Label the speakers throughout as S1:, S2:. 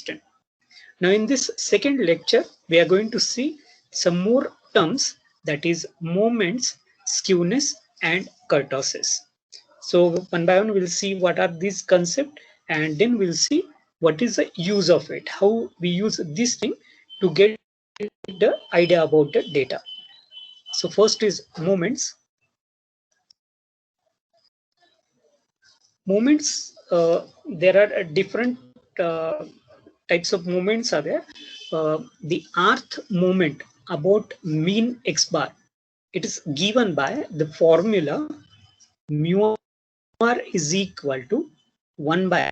S1: constant. Now in this second lecture, we are going to see some more terms, that is moments, skewness and kurtosis. So one by one we'll see what are these concepts, and then we'll see what is the use of it, how we use this thing to get the idea about the data. So first is moments. Moments, there are different types of moments are there. The rth moment about mean x bar, it is given by the formula mu r is equal to 1 by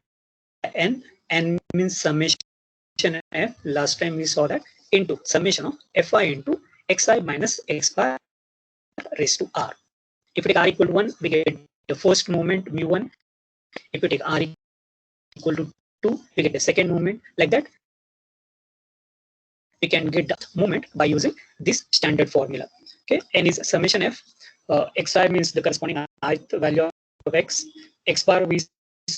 S1: n. N means summation f, last time we saw that, into summation of fi into xi minus x bar raised to r. If we take r equal to 1, we get the first moment mu1. If we take r equal to 2, we get the second moment. Like that, we can get the moment by using this standard formula. Okay, n is summation f. Xi means the corresponding ith value of x. X bar, we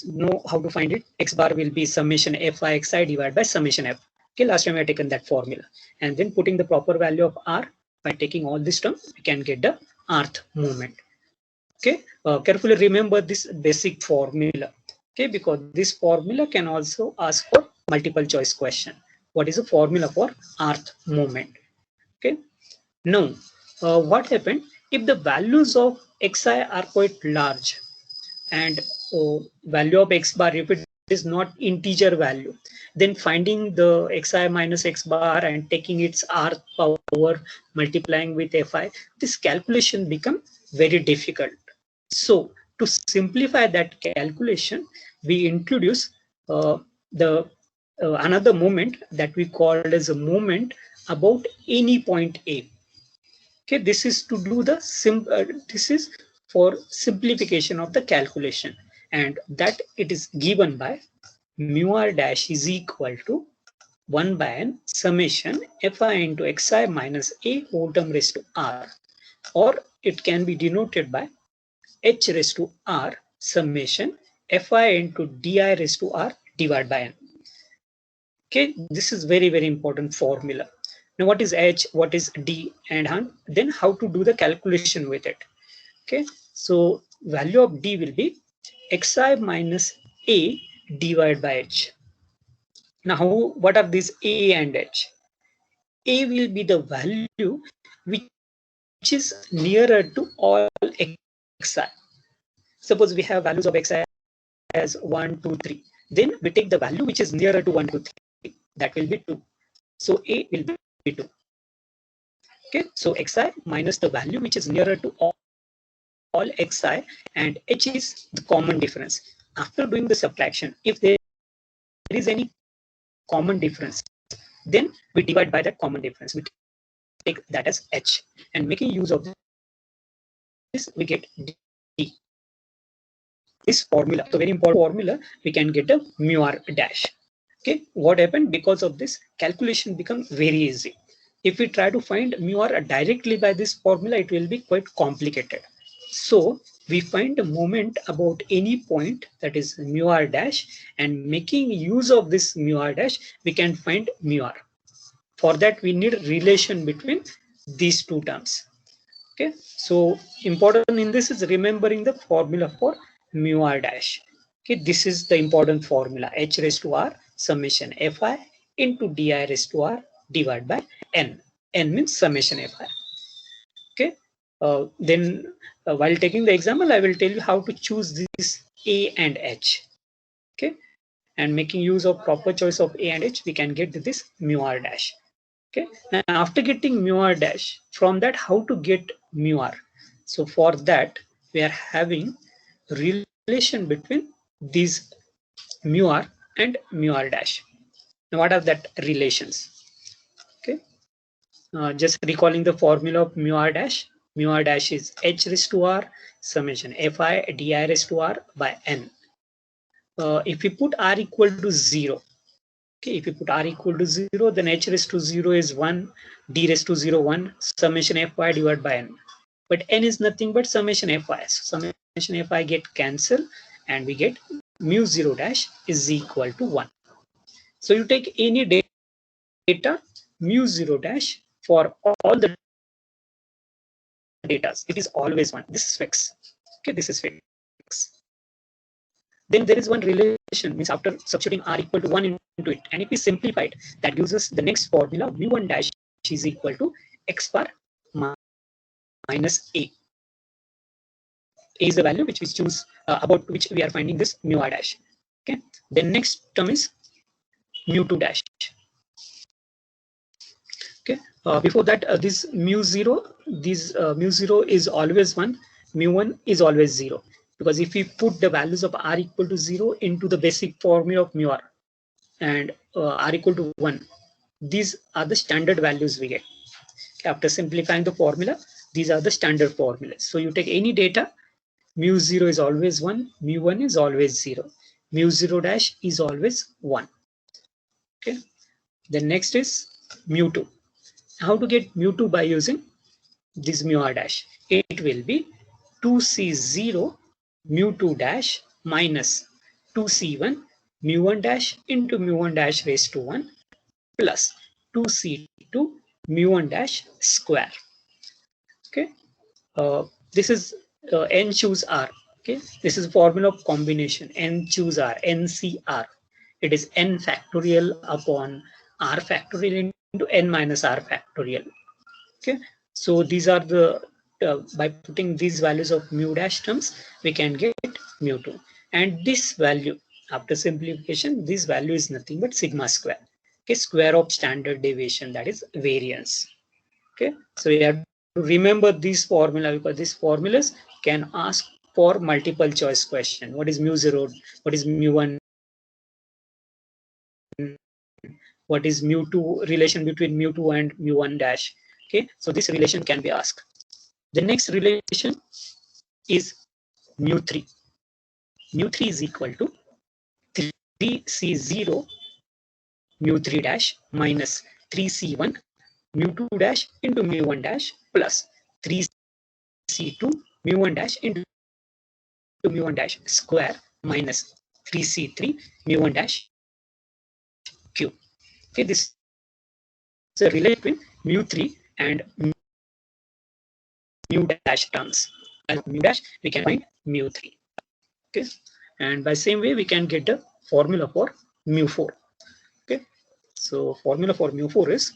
S1: know how to find it. X bar will be summation fi xi divided by summation f. Okay, last time we had taken that formula, and then putting the proper value of r by taking all this term, we can get the rth moment. Okay, carefully remember this basic formula. Okay, because this formula can also ask for multiple choice question. What is the formula for rth moment? Okay, now what happened if the values of xi are quite large, and value of x bar, if it is not integer value, then finding the xi minus x bar and taking its rth power multiplying with fi, this calculation become very difficult. So to simplify that calculation, we introduce the another moment that we called as a moment about any point A. Okay, this is to do the this is for simplification of the calculation, and that it is given by mu r dash is equal to 1 by n summation fi into xi minus a whole term raised to r, or it can be denoted by h raised to r summation fi into di raised to r divided by n. Okay, this is very, very important formula. Now what is h, what is d, and then how to do the calculation with it. Okay, so value of d will be xi minus a divided by h. Now what are these a and h? A will be the value which is nearer to all xi. Suppose we have values of xi as 1, 2, 3. Then we take the value which is nearer to 1, 2, 3. That will be 2. So A will be 2. Okay, so xi minus the value which is nearer to all xi, and h is the common difference. After doing the subtraction, if there is any common difference, then we divide by that common difference. We take that as h, and making use of this, we get d. This formula, the very important formula, we can get a mu r dash. Okay, what happened because of this calculation become very easy. If we try to find mu r directly by this formula, it will be quite complicated. So we find a moment about any point, that is mu r dash, and making use of this mu r dash, we can find mu r. For that, we need relation between these two terms. Okay, so important in this is remembering the formula for mu r dash. Okay, this is the important formula, h raised to r summation fi into di raised to r divided by n. N means summation fi. Okay, then while taking the example, I will tell you how to choose this a and h. Okay, and making use of proper choice of a and h, we can get this mu r dash. Okay, now after getting mu r dash, from that how to get mu r? So for that, we are having relation between these mu r and mu r dash. Now what are that relations? Okay, just recalling the formula of mu r dash. Mu r dash is h raised to r summation fi di raised to r by n. If we put r equal to 0, okay, if you put r equal to 0, then h raised to 0 is 1, d raised to 0, 1, summation fi divided by n. But n is nothing but summation fi. So summation fi get cancelled, and we get mu 0 dash is equal to 1. So you take any data mu0 dash for all the data. It is always 1. This is fixed. Okay, this is fixed. Then there is one relation, means after substituting r equal to 1 into it, and if we simplify it, that gives us the next formula, mu1 dash is equal to x bar minus a. A is the value which we choose, about which we are finding this mu r dash. Okay. The next term is mu2 dash. Okay. Before that, this mu0, mu0 is always 1, mu1 is always 0. Because if we put the values of r equal to 0 into the basic formula of mu r and r equal to 1, these are the standard values we get. After simplifying the formula, these are the standard formulas. So you take any data, mu0 is always 1, mu1 is always 0, mu0 dash is always 1. Okay. The next is mu2. How to get mu2 by using this mu r dash? It will be 2c0 mu2 dash minus 2c1 mu1 dash into mu1 dash raised to 1 plus 2c2 mu1 dash square. Okay. This is n choose r. Okay. This is formula of combination. N choose r, NCR. It is n factorial upon r factorial into n minus r factorial. Okay. So these are the, by putting these values of mu dash terms, we can get mu2. And this value, after simplification, this value is nothing but sigma square. Okay, square of standard deviation, that is variance. Okay, so we have to remember this formula, because these formulas can ask for multiple choice question. What is mu0? What is mu1? What is mu2? Relation between mu2 and mu1 dash. Okay, so this relation can be asked. The next relation is mu3. Mu3 is equal to 3c0 mu3 dash minus 3c1 mu2 dash into mu1 dash plus 3c2 mu1 dash into mu1 dash square minus 3c3 mu1 dash cube. Okay, this is a relation between mu3 and mu dash terms. As mu dash, we can find mu3. Okay, and by same way we can get the formula for mu4. Okay, so formula for mu4 is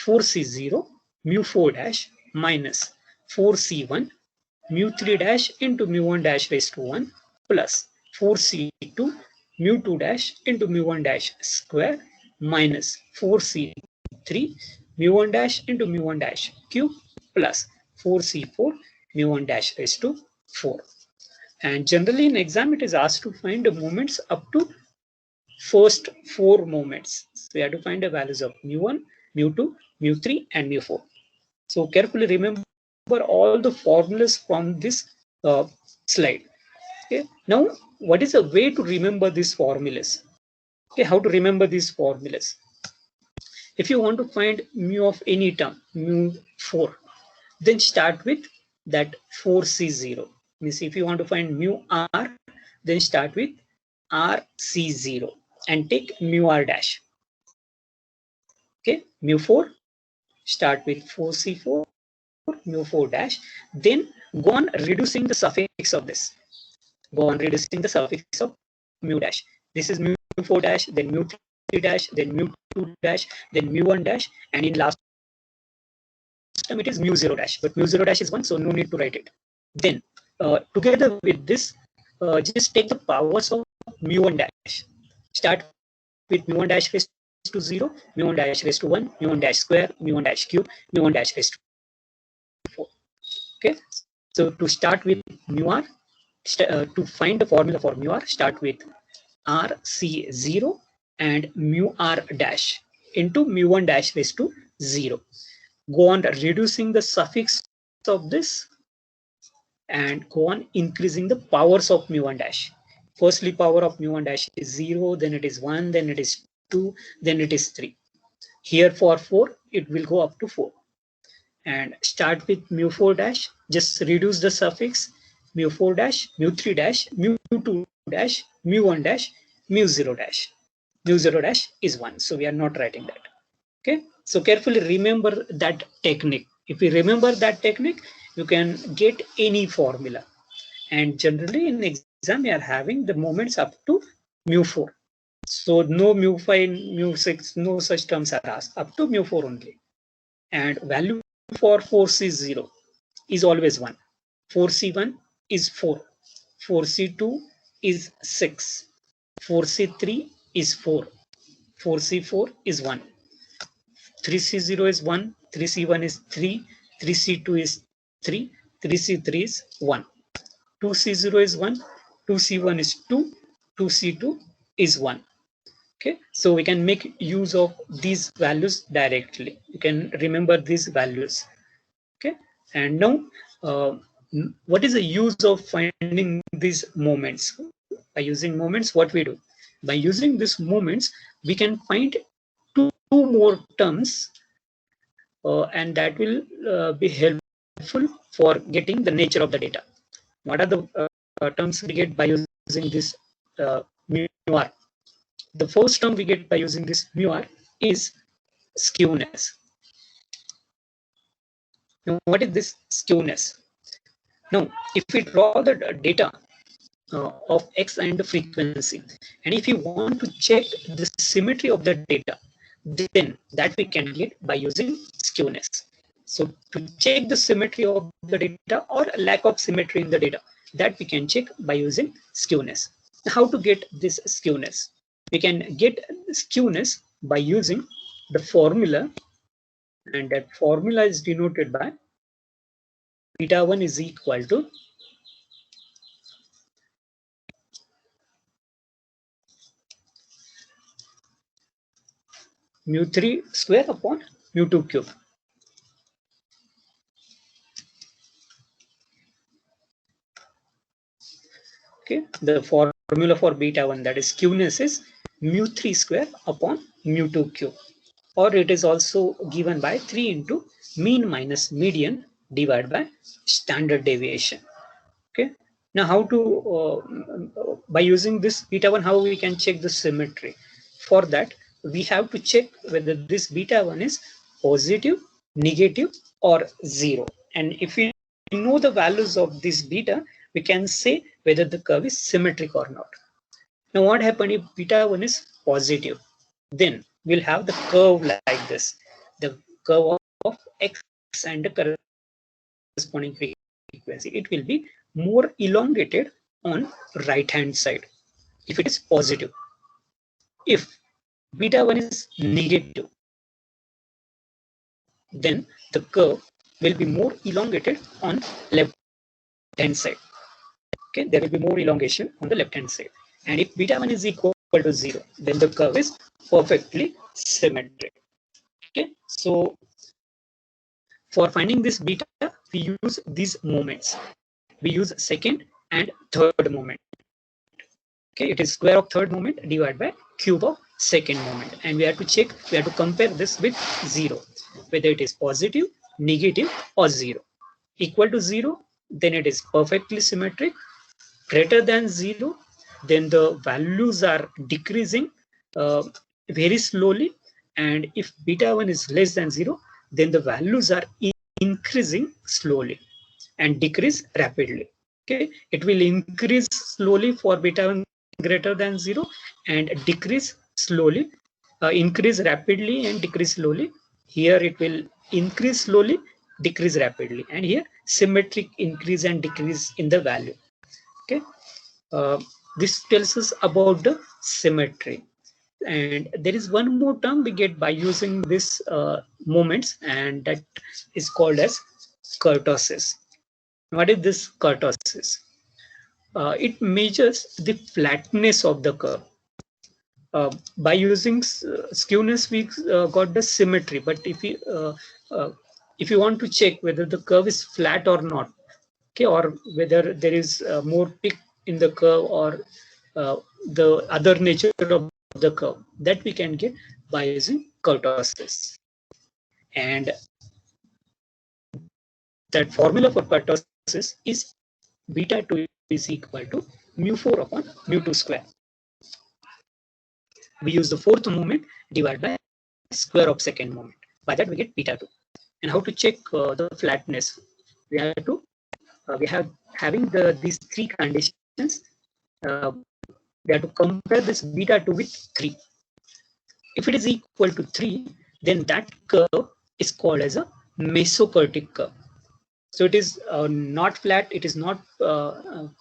S1: 4c0 mu4 dash minus 4c1 mu3 dash into mu1 dash raised to 1 plus 4c2 mu2 dash into mu1 dash square minus 4c3 mu1 dash into mu1 dash cube plus 4c4 mu1 dash raised to 4. And generally in exam, it is asked to find the moments up to first 4 moments. So we have to find the values of mu1, mu2, mu3, and mu4. So carefully remember all the formulas from this slide. Okay. Now, what is a way to remember these formulas? Okay, how to remember these formulas? If you want to find mu of any term, mu4, then start with that 4c0. Means if you want to find mu r, then start with rc0 and take mu r dash. Okay, mu4, start with 4c4 mu4 dash, then go on reducing the suffix of this. Go on reducing the suffix of mu dash. This is mu4 dash, then mu3 dash, then mu2 dash, then mu1 dash, and in last term it is mu0 dash. But mu0 dash is 1, so no need to write it. Then together with this, just take the powers of mu1 dash. Start with mu1 dash raised to 0, mu1 dash raised to 1, mu1 dash square, mu1 dash cube, mu1 dash raised to 4. Okay, so to start with mu r, to find the formula for mu r, start with rc0 and mu r dash into mu1 dash raised to 0. Go on reducing the suffix of this and go on increasing the powers of mu1 dash. Firstly, power of mu1 dash is 0, then it is 1, then it is 2, then it is 3. Here for 4, it will go up to 4. And start with mu4 dash, just reduce the suffix, mu4 dash, mu3 dash, mu2 dash, mu1 dash, mu0 dash. mu 0 dash is 1. So we are not writing that. Okay. So carefully remember that technique. If you remember that technique, you can get any formula. And generally in exam, we are having the moments up to mu 4. So no mu 5, mu 6, no such terms are asked, up to mu 4 only. And value for 4C0 is always 1. 4C1 is 4. 4C2 is 6. 4C3 is 4. 4C4 is 1. 3C0 is 1. 3C1 is 3. 3C2 is 3. 3C3 is 1. 2C0 is 1. 2C1 is 2. 2C2 is 1. Okay, so we can make use of these values directly. You can remember these values. Okay, and now what is the use of finding these moments? By using moments, what we do? By using these moments, we can find two more terms, and that will be helpful for getting the nature of the data. What are the terms we get by using this mu r? The first term we get by using this mu r is skewness. Now, what is this skewness? Now, if we draw the data of x and the frequency, and if you want to check the symmetry of the data, then that we can get by using skewness. So to check the symmetry of the data or lack of symmetry in the data, that we can check by using skewness. How to get this skewness? We can get skewness by using the formula, and that formula is denoted by beta 1 is equal to mu 3 square upon mu 2 cube. Okay, the formula for beta 1, that is skewness, is mu 3 square upon mu 2 cube, or it is also given by 3 into mean minus median divided by standard deviation. Okay, now how to by using this beta 1, how we can check the symmetry? For that, we have to check whether this beta 1 is positive, negative, or 0. And if we know the values of this beta, we can say whether the curve is symmetric or not. Now, what happens if beta 1 is positive? Then we'll have the curve like this, the curve of x and the corresponding frequency. It will be more elongated on right hand side if it is positive. If beta 1 is negative, then the curve will be more elongated on left hand side. Okay, there will be more elongation on the left hand side. And if beta 1 is equal to 0, then the curve is perfectly symmetric. Okay, so for finding this beta, we use these moments. We use second and third moment. Okay, it is square of third moment divided by cube of second moment, and we have to check, we have to compare this with 0, whether it is positive, negative, or 0. Equal to 0, then it is perfectly symmetric. Greater than 0, then the values are decreasing very slowly, and if beta 1 is less than 0, then the values are increasing slowly and decrease rapidly. Okay, it will increase slowly for beta 1 greater than 0 and decrease slowly, increase rapidly and decrease slowly. Here it will increase slowly, decrease rapidly, and here symmetric increase and decrease in the value. Okay, this tells us about the symmetry. And there is one more term we get by using this moments, and that is called as kurtosis. What is this kurtosis? It measures the flatness of the curve. By using skewness, we got the symmetry. But if you want to check whether the curve is flat or not, okay, or whether there is more peak in the curve or the other nature of the curve, that we can get by using kurtosis. And that formula for kurtosis is beta 2 is equal to mu 4 upon mu 2 square. we use the fourth moment divided by square of second moment. By that we get beta 2. And how to check the flatness? We have to we have having these three conditions. We have to compare this beta 2 with 3. If it is equal to 3, then that curve is called as a mesocurtic curve. So it is not flat, it is not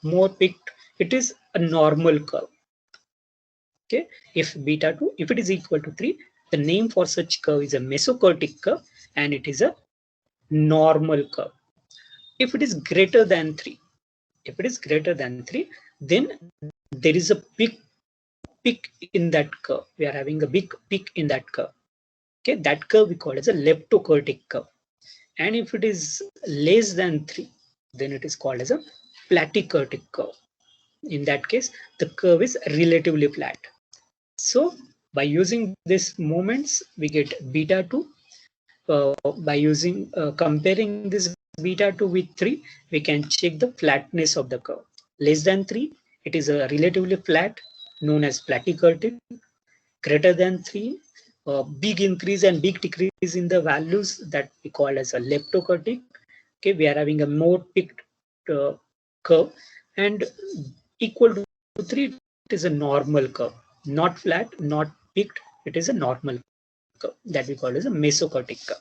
S1: more peaked, it is a normal curve. Okay, if beta 2, if it is equal to 3, the name for such curve is a mesocurtic curve and it is a normal curve. If it is greater than 3, then there is a big peak in that curve. We are having a big peak in that curve. Okay, that curve we call as a leptokurtic curve. And if it is less than 3, then it is called as a platykurtic curve. In that case, the curve is relatively flat. So by using these moments, we get beta 2. By using comparing this beta 2 with 3, we can check the flatness of the curve. Less than 3, it is a relatively flat, known as platykurtic. Greater than 3, big increase and big decrease in the values that we call as a leptokurtic. Okay, we are having a more peaked curve, and equal to 3, it is a normal curve, not flat, not peaked, it is a normal curve that we call as a mesocurtic curve.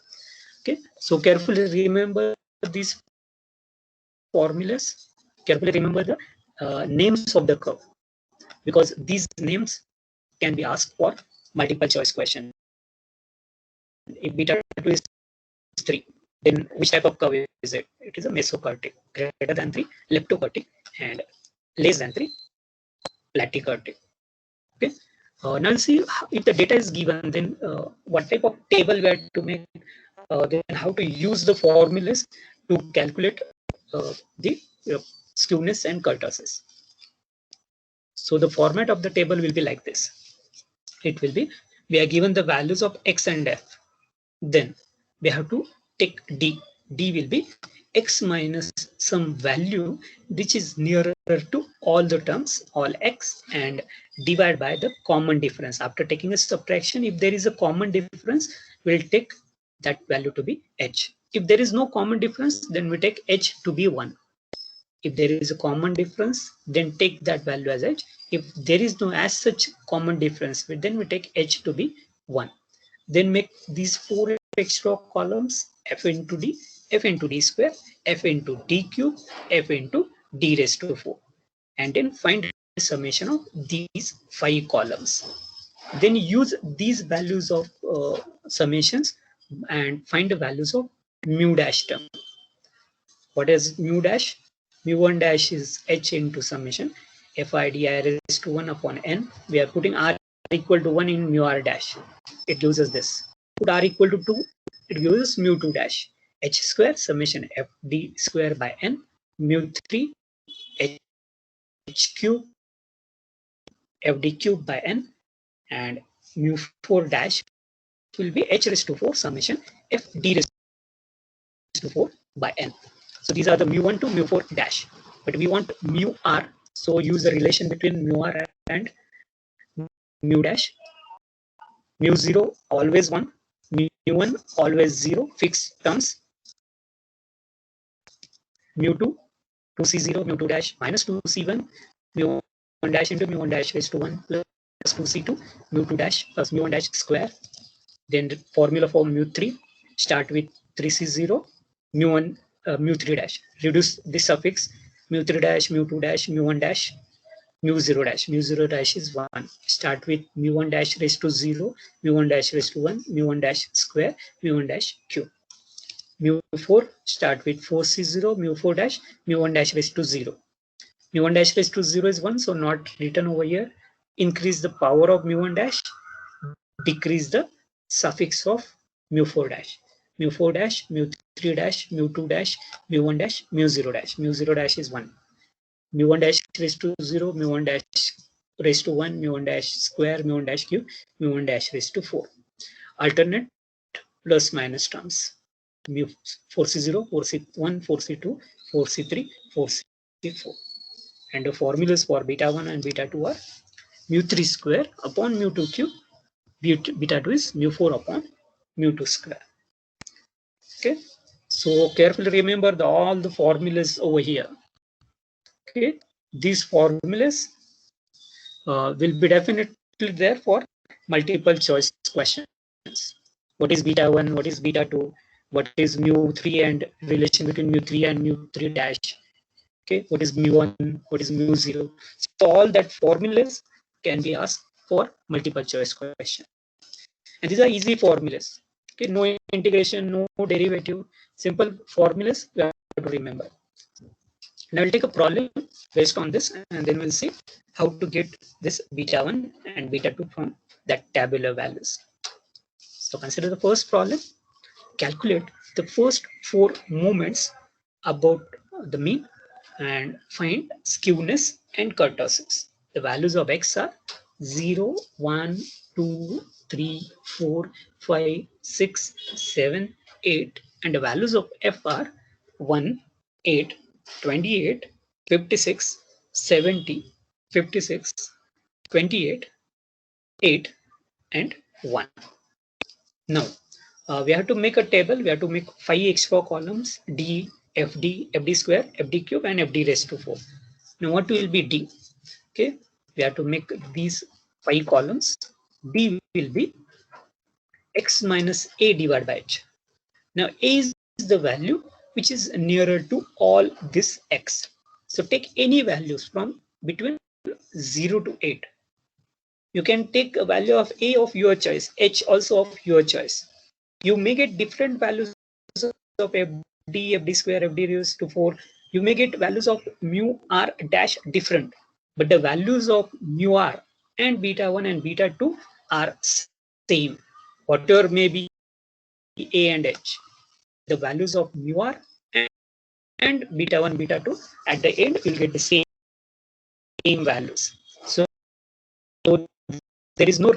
S1: Okay, so carefully remember these formulas, carefully remember the names of the curve, because these names can be asked for multiple choice question. If beta 2 is 3, then which type of curve is it? It is a mesocurtic. Greater than 3, leptokurtic, and less than 3, platykurtic. Okay. Now see if the data is given, then what type of table we have to make, then how to use the formulas to calculate the skewness and kurtosis. So the format of the table will be like this. It will be, we are given the values of x and f. Then we have to take d. D will be x minus some value which is nearer to all the terms, all x, and divide by the common difference. After taking a subtraction, if there is a common difference, we'll take that value to be h. If there is no common difference, then we take h to be 1. If there is a common difference, then take that value as h. If there is no as such common difference, then we take h to be 1. Then make these 4 extra columns, f into d square, f into d cube, f into d raised to 4. And then find the summation of these 5 columns. Then use these values of summations and find the values of mu dash term. What is mu dash? Mu1 dash is h into summation fid raised to 1 upon n. We are putting r equal to 1 in mu r dash. It gives us this. Put r equal to 2, it gives us mu2 dash. H square summation fd square by n, mu3 h cube fd cube by n, and mu4 dash will be h raised to 4 summation fd raised to 4 by n. So these are the mu1 to mu4 dash. But we want mu r, so use the relation between mu r and mu dash. Mu0 always 1, mu1 always 0, fixed terms. Mu2 2c0 mu2 dash minus 2c1 mu1 dash into mu1 dash raised to 1 plus 2c2 mu2 dash plus mu1 dash square. Then the formula for mu3, start with 3c0 mu1 mu3 dash. Reduce this suffix mu3 dash mu2 dash mu1 dash mu0 dash. Mu0 dash is 1. Start with mu1 dash raised to 0 mu1 dash raised to 1 mu1 dash square mu1 dash cube. Mu4, start with 4c0 mu4 dash mu1 dash raised to 0. Mu1 dash raised to 0 is 1, so not written over here. Increase the power of mu1 dash, decrease the suffix of mu4 dash. Mu4 dash, mu3 dash, mu2 dash, mu1 dash, mu0 dash. Mu0 dash is 1. Mu1 dash raised to 0, mu1 dash raised to 1, mu1 dash square, mu1 dash cube, mu1 dash raised to 4. Alternate plus minus terms. Mu 4c0, 4c1, 4c2, 4c3, 4c4. And the formulas for beta 1 and beta 2 are mu 3 square upon mu 2 cube. Beta 2 is mu 4 upon mu 2 square. Okay, so carefully remember all the formulas over here. Okay, these formulas will be definitely there for multiple choice questions. What is beta 1? What is beta 2? What is mu 3 and relation between mu 3 and mu 3 dash? Okay, what is mu 1? What is mu 0? So all that formulas can be asked for multiple choice question. And these are easy formulas. Okay, no integration, no derivative, simple formulas we have to remember. Now we'll take a problem based on this, and then we'll see how to get this beta 1 and beta 2 from that tabular values. So consider the first problem. Calculate the first 4 moments about the mean and find skewness and kurtosis. The values of x are 0, 1, 2, 3, 4, 5, 6, 7, 8, and the values of f are 1, 8, 28, 56, 70, 56, 28, 8, and 1. Now, we have to make a table. We have to make 5 extra columns: D, FD, FD square, FD cube, and FD raised to 4. Now, what will be D? Okay, we have to make these 5 columns. D will be x minus a divided by h. Now, a is the value which is nearer to all this x. So, take any values from between 0 to 8. You can take a value of a of your choice, h also of your choice. You may get different values of FD, FD square, FD raised to 4. You may get values of mu r dash different, but the values of mu r and beta 1 and beta 2 are same. Whatever may be a and h, the values of mu r and beta 1, beta 2 at the end will get the same values. So there is no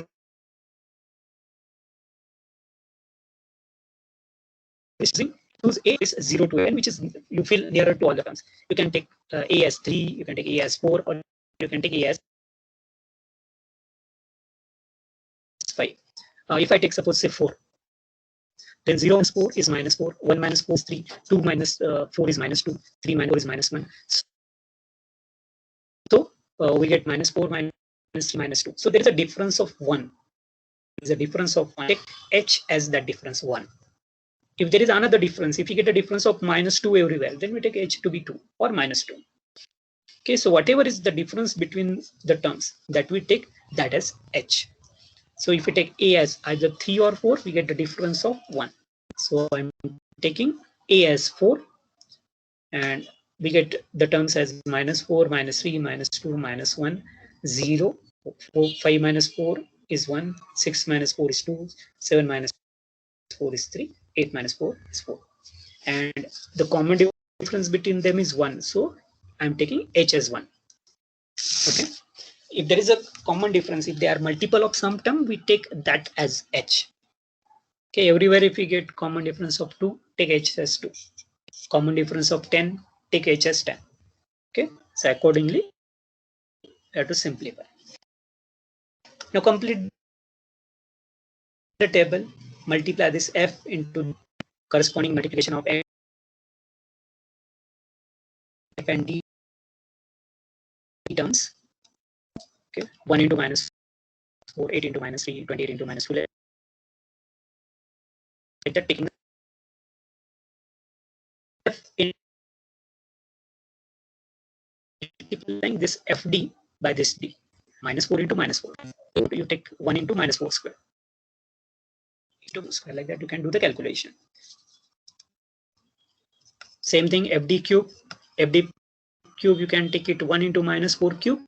S1: choose a is 0 to n, which is you feel nearer to all the terms. You can take a as 3, you can take a as 4, or you can take a as 5. If I take suppose say 4, then 0 minus 4 is minus 4, 1 minus 4 is 3, 2 minus 4 is minus 2, 3 minus 4 is minus 1. So we get minus 4 minus 3 minus 2. So there is a difference of 1. There is a difference of 1. Take h as that difference 1. If there is another difference, if you get a difference of minus 2 everywhere, then we take h to be 2 or minus 2. Okay, so whatever is the difference between the terms, that we take that as h. So if we take a as either 3 or 4, we get the difference of 1. So I'm taking a as 4, and we get the terms as minus 4, minus 3, minus 2, minus 1, 0, 4, 5 minus 4 is 1, 6 minus 4 is 2, 7 minus 4 is 3, 8 minus 4 is 4. And the common difference between them is 1. So I'm taking h as 1. Okay. If there is a common difference, if they are multiple of some term, we take that as h. Okay. Everywhere, if we get common difference of 2, take h as 2. Common difference of 10, take h as 10. Okay. So accordingly, we have to simplify. Now complete the table. Multiply this f into corresponding multiplication of f and d terms. Okay, 1 into minus 4, 8 into minus 3, 28 into minus 2. Later taking f in multiplying this fd by this d. Minus 4 into minus 4. So you take 1 into minus 4 square. Into square, like that you can do the calculation. Same thing, fd cube. Fd cube, you can take it 1 into minus 4 cube,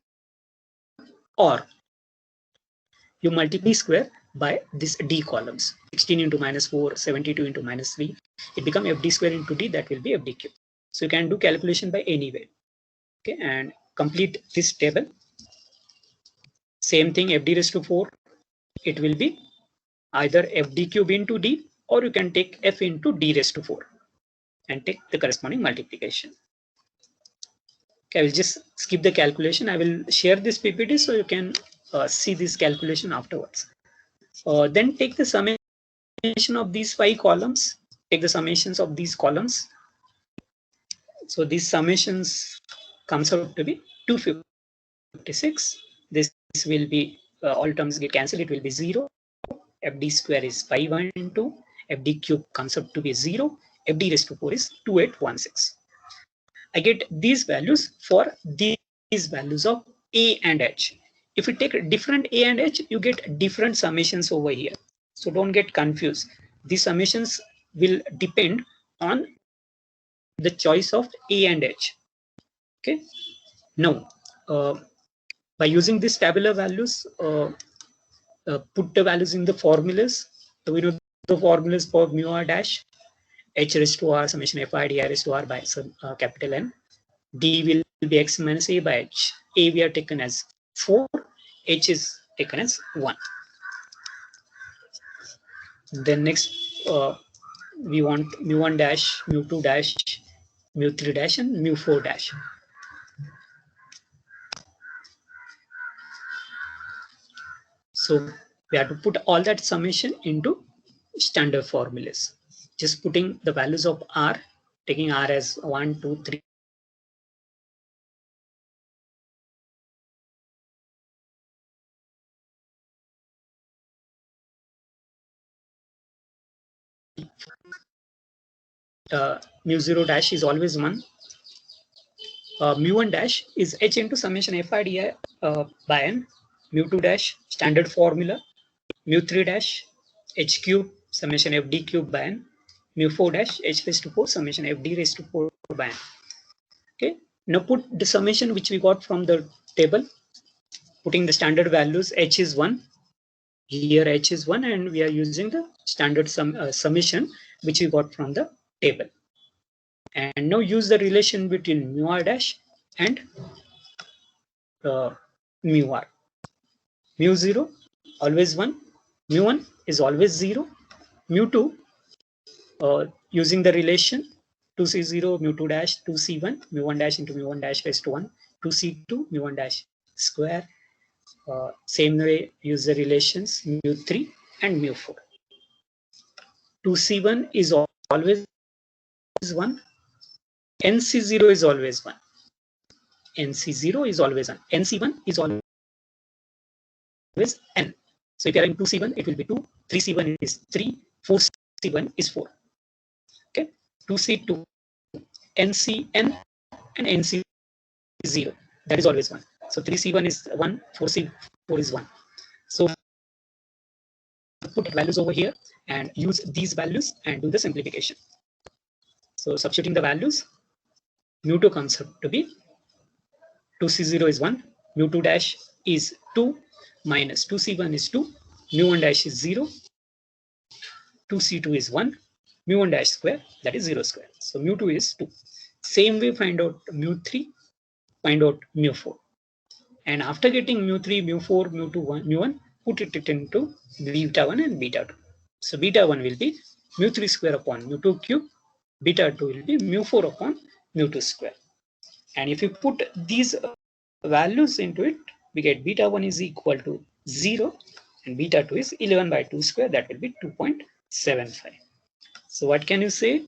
S1: or you multiply square by this d columns. 16 into minus 4, 72 into minus 3. It becomes fd square into d, that will be fd cube. So you can do calculation by any way. Okay, and complete this table. Same thing, fd raised to 4. It will be either fd cube into d, or you can take f into d raised to 4 and take the corresponding multiplication. Okay, I will just skip the calculation. I will share this PPT so you can see this calculation afterwards. Then take the summation of these 5 columns. Take the summations of these columns. So these summations comes out to be 256. This will be all terms get cancelled. It will be 0. FD square is 512. FD cube comes out to be 0. FD raised to 4 is 2816. I get these values for these values of A and H. If you take different A and H, you get different summations over here. So don't get confused. These summations will depend on the choice of A and H. Okay. Now, by using these tabular values, put the values in the formulas. So we know the formulas for mu r dash, H raised to R summation F I D I raised to R by capital N. D will be X minus A by H. A we are taken as 4, H is taken as 1. Then next, we want mu1 dash, mu2 dash, mu3 dash, and mu4 dash. So we have to put all that summation into standard formulas. Just putting the values of R, taking R as 1, 2, 3. Mu0 dash is always 1. Mu1 dash is H into summation FIDI by N. Mu2 dash standard formula. Mu3 dash H cube summation FD cube by N. Mu4 dash H raised to 4 summation FD raised to 4 by N. Okay. Now put the summation which we got from the table. Putting the standard values, H is 1. Here H is 1, and we are using the standard summation which we got from the table. And now use the relation between mu r dash and mu r. Mu0 always 1, mu1 is always 0, mu2 using the relation 2c0 mu2 dash 2c1 mu1 dash into mu1 dash raised to 1 2c2 mu1 dash square. Same way use the relations mu3 and mu4. 2c1 is always 1. NC0 is always 1. NC0 is always 1. NC1 is always N. So if you are in 2C1, it will be 2. 3C1 is 3. 4C1 is 4. Okay. 2C2, NCN, and NC0. That is always 1. So 3C1 is 1. 4C4 is 1. So put values over here and use these values and do the simplification. So substituting the values, mu2 comes out to be 2C0 is 1, mu2 dash is 2, minus 2C1 is 2, mu1 dash is 0, 2C2 is 1, mu1 dash square, that is 0 square. So mu2 is 2. Same way find out mu3, find out mu4. And after getting mu3, mu4, mu2, mu1, put it into beta 1 and beta 2. So beta 1 will be mu3 square upon mu2 cube, beta 2 will be mu4 upon mu2 square. And if you put these values into it, we get beta 1 is equal to 0 and beta 2 is 11 by 2 square, that will be 2.75. So what can you say?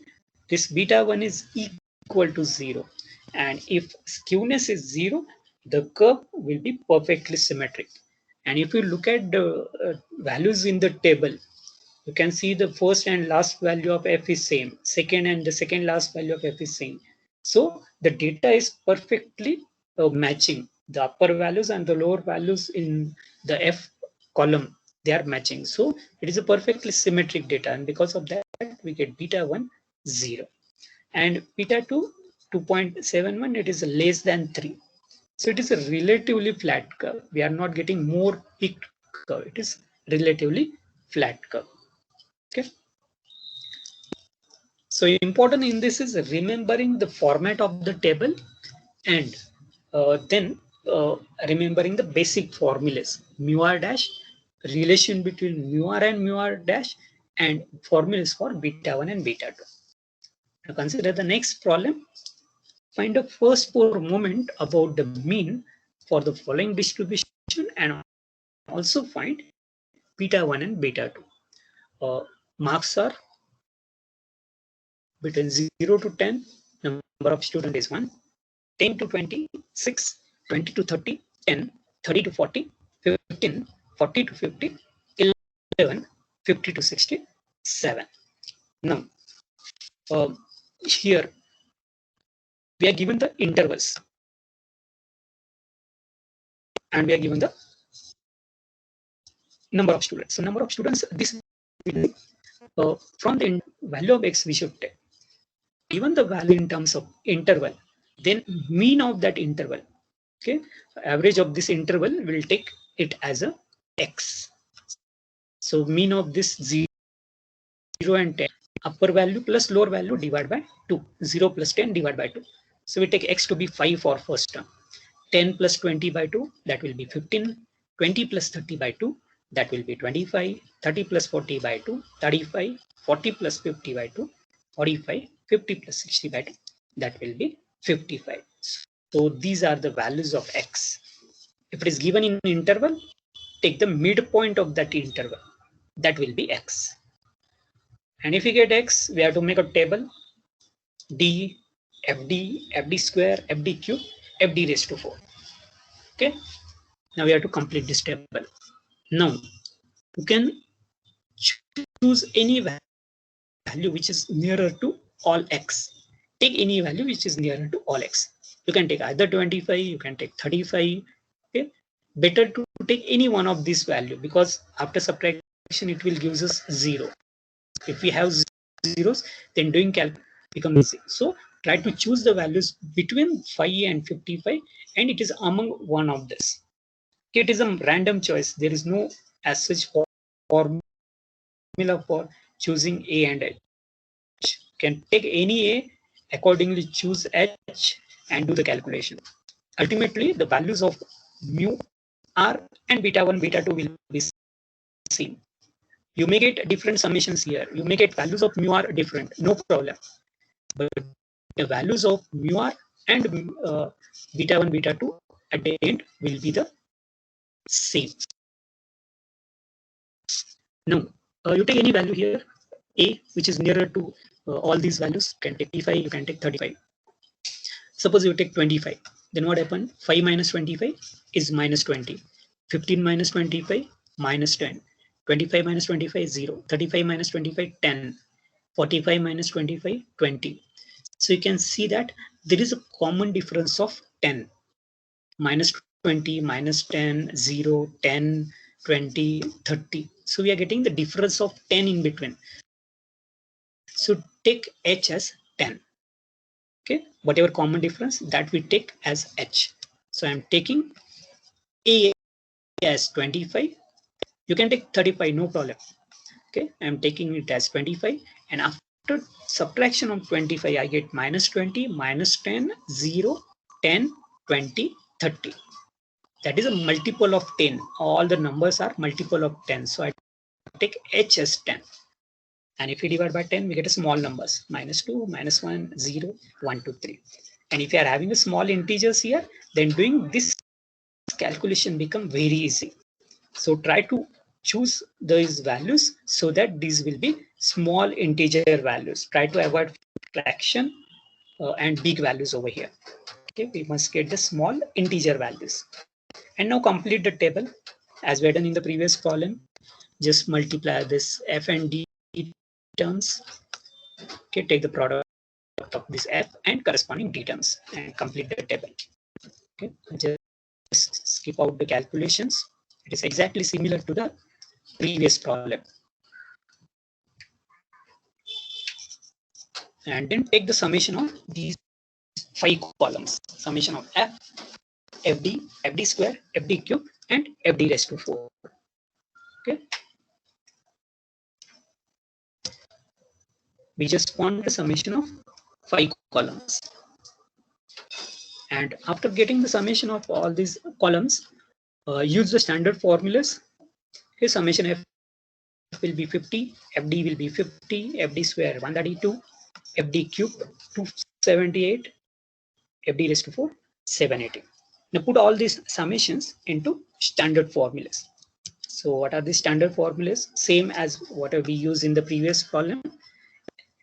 S1: This beta 1 is equal to 0. And if skewness is 0, the curve will be perfectly symmetric. And if you look at the values in the table, you can see the first and last value of f is same. Second and the second last value of f is same. So the data is perfectly matching. The upper values and the lower values in the f column, they are matching. So it is a perfectly symmetric data, and because of that we get beta 1 0 and beta 2 2.71. It is less than 3. So it is a relatively flat curve. We are not getting more peaked curve. It is relatively flat curve. Okay. So important in this is remembering the format of the table and then remembering the basic formulas. Mu r dash, relation between mu r and mu r dash, and formulas for beta 1 and beta 2. Now consider the next problem. Find a first 4 moment about the mean for the following distribution and also find beta 1 and beta 2. Marks are between 0 to 10. Number of students is 1. 10 to 20, 6. 20 to 30, 10. 30 to 40, 15. 40 to 50, 11. 50 to 60, 7. Now, here we are given the intervals and we are given the number of students. So number of students, this from the value of x we should take. Given the value in terms of interval, then mean of that interval, okay, average of this interval will take it as a x. So mean of this 0 and 10, upper value plus lower value divided by 2, 0 plus 10 divided by 2. So we take x to be 5 for first term. 10 plus 20 by 2, that will be 15. 20 plus 30 by 2, that will be 25. 30 plus 40 by 2, 35. 40 plus 50 by 2, 45. 50 plus 60 by 2, that will be 55. So these are the values of x. If it is given in interval, take the midpoint of that interval. That will be x. And if we get x, we have to make a table. D, FD, FD square, FD cube, FD raised to 4. Okay. Now we have to complete this table. Now you can choose any value which is nearer to all x. Take any value which is nearer to all x. You can take either 25, you can take 35. Okay. Better to take any one of these value because after subtraction it will give us 0. If we have zeros, then doing calc becomes easy. So try to choose the values between 5 and 55, and it is among one of this. It is a random choice. There is no as such formula for choosing A and H. You can take any A, accordingly choose H and do the calculation. Ultimately, the values of mu R and beta 1, beta 2 will be same. You may get different summations here. You may get values of mu R different, no problem. But the values of mu R and beta 1, beta 2 at the end will be the same. Now, you take any value here, A, which is nearer to all these values. You can take 35, you can take 35. Suppose you take 25. Then what happened? 5 minus 25 is minus 20. 15 minus 25, minus 10. 25 minus 25 is 0. 35 minus 25, 10. 45 minus 25, 20. So you can see that there is a common difference of 10. Minus 20, minus 10, 0, 10, 20, 30. So we are getting the difference of 10 in between. So take H as 10. Okay, whatever common difference that we take as H. So I'm taking A as 25. You can take 35, no problem. Okay, I'm taking it as 25, and after subtraction of 25, I get minus 20, minus 10, 0, 10, 20, 30. That is a multiple of 10. All the numbers are multiple of 10. So I take H as 10. And if we divide by 10, we get a small numbers, minus 2, minus 1, 0, 1, 2, 3. And if you are having a small integers here, then doing this calculation become very easy. So try to choose these values so that these will be small integer values. Try to avoid fraction and big values over here. Okay, we must get the small integer values. And now complete the table as we had done in the previous column. Just multiply this f and d terms. Okay, take the product of this f and corresponding d terms and complete the table. Okay, just skip out the calculations. It is exactly similar to the previous problem. And then take the summation of these 5 columns. Summation of f, fd, fd square, fd cube, and fd raised to 4. Okay. We just want the summation of 5 columns. And after getting the summation of all these columns, use the standard formulas. Okay, summation f will be 50, fd will be 50, fd square 132, fd cube 278, fd raised to 4 780. Now put all these summations into standard formulas. So what are the standard formulas? Same as what we used in the previous problem.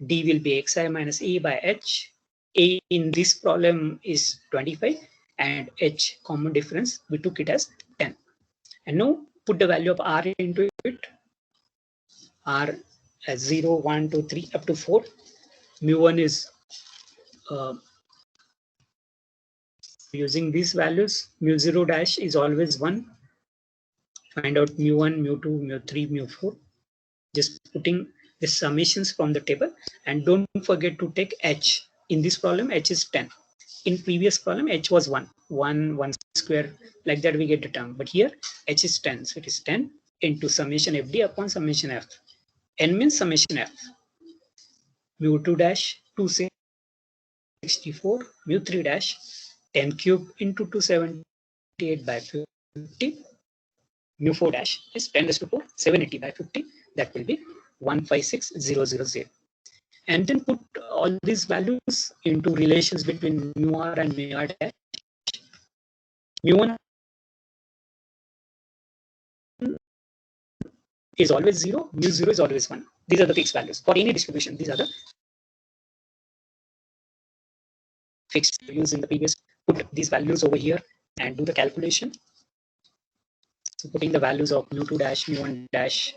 S1: D will be xi minus a by h. A in this problem is 25 and h common difference, we took it as 10. And now put the value of r into it. R as 0, 1, 2, 3 up to 4. Mu1 is using these values. Mu0 dash is always 1. Find out mu1, mu2, mu3, mu4. Just putting the summations from the table, and don't forget to take h. In this problem, h is 10. In previous problem, h was 1. 1 square, like that we get the term. But here, h is 10. So it is 10 into summation fd upon summation f. N means summation f. Mu2 dash 264, mu3 dash 10 cube into 278 by 50. Mu4 dash is 10 raised to 4, 780 by 50. That will be 156000. And then put all these values into relations between mu r and mu r dash. Mu1 is always 0, mu0 is always 1. These are the fixed values. For any distribution, these are the fixed values in the previous. Put these values over here and do the calculation. So putting the values of mu2 dash, mu1 dash,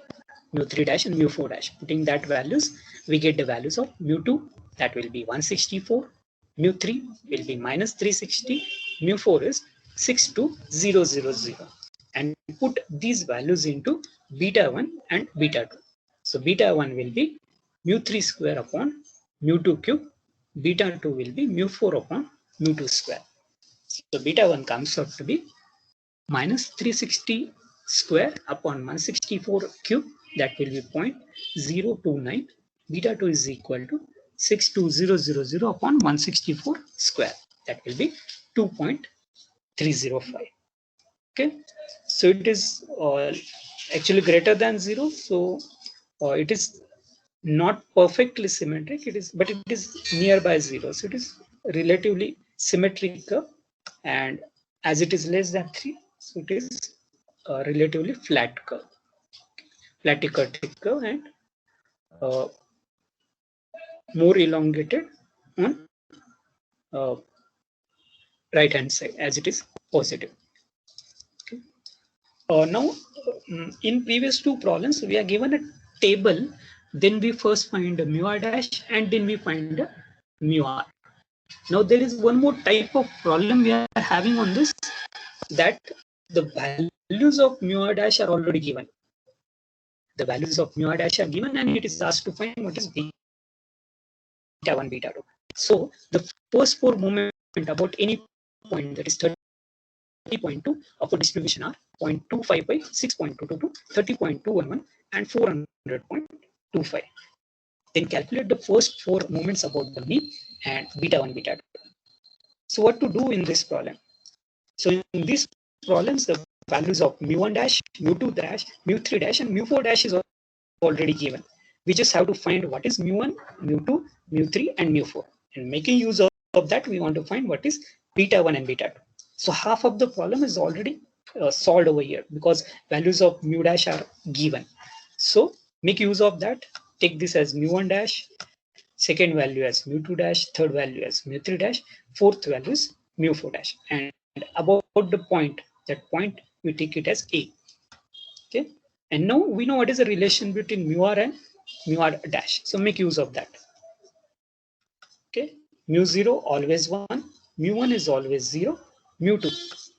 S1: mu3 dash and mu4 dash. Putting that values, we get the values of mu2, that will be 164, mu3 will be minus 360, mu4 is 62000. And put these values into beta 1 and beta 2. So beta 1 will be mu3 square upon mu2 cube, beta 2 will be mu4 upon mu2 square. So beta 1 comes out to be minus 360 square upon 164 cube, that will be 0.029. Beta 2 is equal to 62000 upon 164 square, that will be 2.305. Okay, so it is actually greater than 0. So it is not perfectly symmetric, it is, but it is nearby 0. So it is relatively symmetric curve, and as it is less than 3, so it is a relatively flat curve, flatic curve, and more elongated on right hand side as it is positive. Okay. Now, in previous two problems, we are given a table. Then we first find a mu r dash, and then we find a mu r. Now there is one more type of problem we are having on this, that the values of mu r dash are already given. The values of mu r dash are given, and it is asked to find what is beta 1, beta 2. So the first four moments about any point, that is 30.2 of a distribution are 0.255, 6.222, 30.211, and 400.25. Then calculate the first four moments about the mean and beta 1, beta 2. So what to do in this problem? So in these problems, the values of mu1 dash, mu2 dash, mu3 dash, and mu4 dash is already given. We just have to find what is mu1, mu2, mu3, and mu4. And making use of that, we want to find what is beta 1 and beta 2. So half of the problem is already solved over here because values of mu dash are given. So make use of that. Take this as mu1 dash, second value as mu2 dash, third value as mu3 dash, fourth value is mu4 dash. And about the point, that point we take it as A. Okay. And now we know what is the relation between mu r and mu r dash. So make use of that. Okay. Mu0 always 1, mu1 is always 0, mu2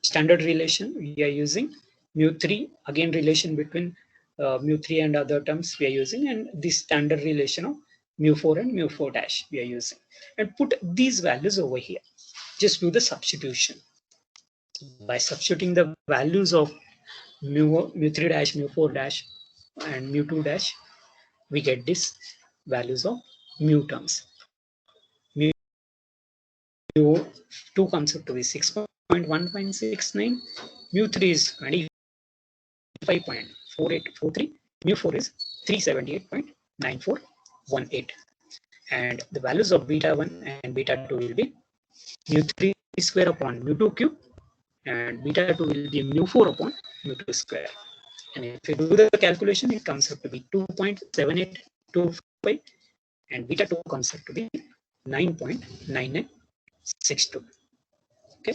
S1: standard relation we are using, mu3 again relation between mu3 and other terms we are using, and this standard relation of mu4 and mu4 dash we are using, and put these values over here. Just do the substitution. By substituting the values of mu3 dash, mu4 dash, and mu2 dash, we get this values of mu terms. Mu2 comes out to be 6.169, mu3 is 25.4843, mu4 is 378.9418. And the values of beta 1 and beta 2 will be mu3 square upon mu2 cube, and beta 2 will be mu4 upon mu2 square. And if you do the calculation, it comes up to be 2.7825 and beta 2 comes up to be 9.9962. Okay.